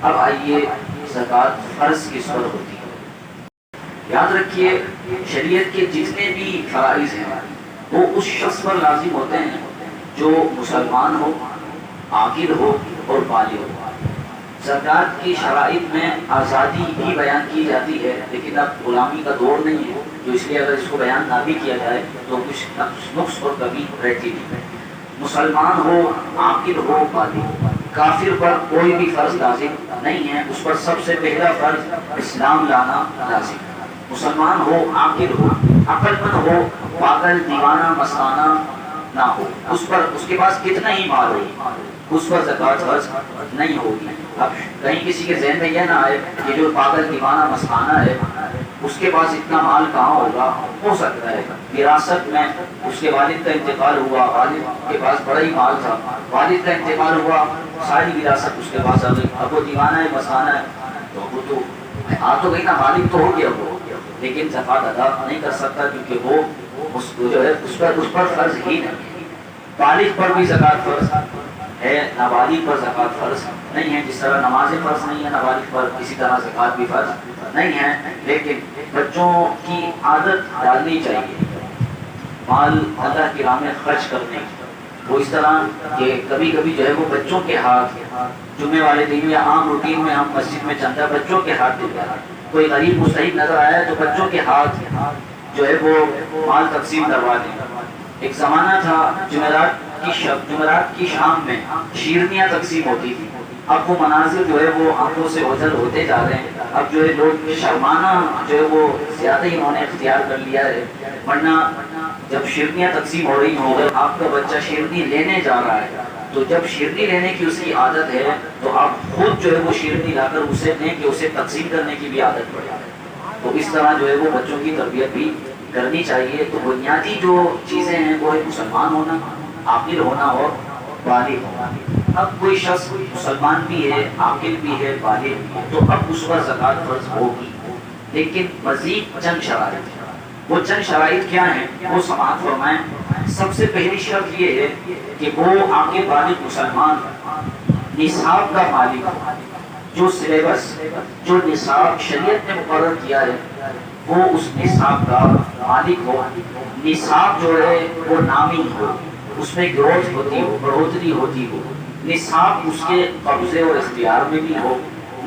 اب آئیے زکوٰۃ فرض کس پر ہوتی ہے؟ یاد رکھیے شریعت کے جتنے بھی فرائض ہیں وہ اس شخص پر لازم ہوتے ہیں جو مسلمان ہو، عاقل ہو اور بالغ ہو۔ زکوٰۃ کی شرائط میں آزادی بھی بیان کی جاتی ہے، لیکن اب غلامی کا دور نہیں ہے، جو اس لیے اگر اس کو بیان نہ بھی کیا جائے تو کچھ نقص اور کمی رہتی نہیں۔ مسلمان ہو، عاقل ہو، بالغ ہو، کافر پر کوئی بھی فرض لازم نہیں ہے، اس پر سب سے پہلا فرض اسلام لانا لازم ہے۔ مسلمان ہو، عاقل ہو، عقل مند ہو، پاگل دیوانہ مستانہ نہ ہو، اس کے پاس کتنا ہی مال ہو، اس پر زکوٰۃ فرض نہیں ہوگی۔ اب کہیں کسی کے ذہن میں یہ نہ آئے کہ جو پاگل دیوانہ مستانہ ہے اس کے پاس اتنا مال کہاں ہوگا، ہو سکتا ہے وراثت میں اس کے والد کا انتقال ہوا، والد کے پاس بڑا ہی مال تھا، والد کا انتقال ہوا، ساری وراثت اس کے پاس آ گئی، اب وہ دیوانہ ہے مستانہ ہے تو وہ تو آ تو گئی نا، مالک تو ہو گیا وہ، لیکن زکوٰۃ ادا نہیں کر سکتا کیونکہ وہ اس جو ہے اس پر فرض ہی نہیں۔ بالغ پر بھی زکوٰۃ فرض ہے، نابالغ پر زکوٰۃ فرض نہیں ہے، جس طرح نمازیں فرض نہیں ہے نابالغ پر، اسی طرح زکوٰۃ بھی فرض نہیں ہے۔ لیکن بچوں کی عادت ڈالنی چاہیے مال اللہ کی راہ میں خرچ کرنے کی، وہ اس طرح کہ کبھی کبھی جو ہے وہ بچوں کے ہاتھ جمعے والے دن یا عام روٹین میں ہم مسجد میں چندہ بچوں کے ہاتھ دیتے ہیں، کوئی غریب مستحق نظر آیا تو بچوں کے ہاتھ جو ہے وہ مال تقسیم کروا دیں۔ ایک زمانہ تھا جمعرات کی شام میں شیرنیاں تقسیم ہوتی تھی، اب وہ مناظر جو ہے وہ آنکھوں سے اوجھل ہوتے جا رہے ہیں، اب جو ہے لوگ شرمانا جو ہے وہ زیادہ ہی انہوں نے اختیار کر لیا ہے، ورنہ جب شیرنیاں تقسیم ہو رہی ہوں اگر آپ کا بچہ شیرنی لینے جا رہا ہے تو جب شیرنی لینے کی اس کی عادت ہے تو آپ خود جو ہے وہ شیرنی لا کر اسے دیں کہ اسے تقسیم کرنے کی بھی عادت پڑے۔ تو اس طرح جو ہے وہ بچوں کی تربیت بھی کرنی چاہیے۔ تو بنیادی جو چیزیں ہیں وہ ہے مسلمان ہونا، عاقل ہونا اور بالغ ہونا۔ اب کوئی شخص مسلمان بھی ہے، عاقل بھی ہے، بالغ بھی ہے تو اب اس پر زکوٰۃ فرض ہوگی، لیکن مزید چند شرائط ہیں۔ وہ چند شرائط کیا ہیں وہ سماعت فرمائیں۔ سب سے پہلی شرط یہ ہے کہ وہ عاقل بالغ مسلمان نصاب کا مالک ہو، جو سلیبس جو نصاب شریعت نے مقرر کیا ہے وہ اس نصاب کا مالک ہو، نصاب جو ہے وہ نامی ہو، اس میں گروتھ ہوتی ہو، بڑھوتری ہوتی ہو، نصاب اس کے قبضے اور اختیار میں بھی ہو،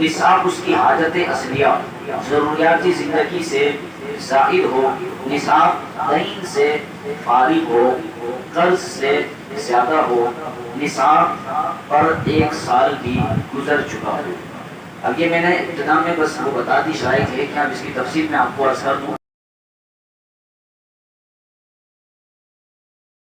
نصاب اس کی حاجت اصلیہ ضروریات زندگی سے زائد ہو، نصاب دین سے فارغ ہو، قرض سے زیادہ ہو، نصاب پر 1 سال بھی گزر چکا ہو۔ اب یہ میں نے ابتدا میں بس وہ بتا دی شاید ہے کہ اب اس کی تفصیل میں آپ کو عرض کر دوں۔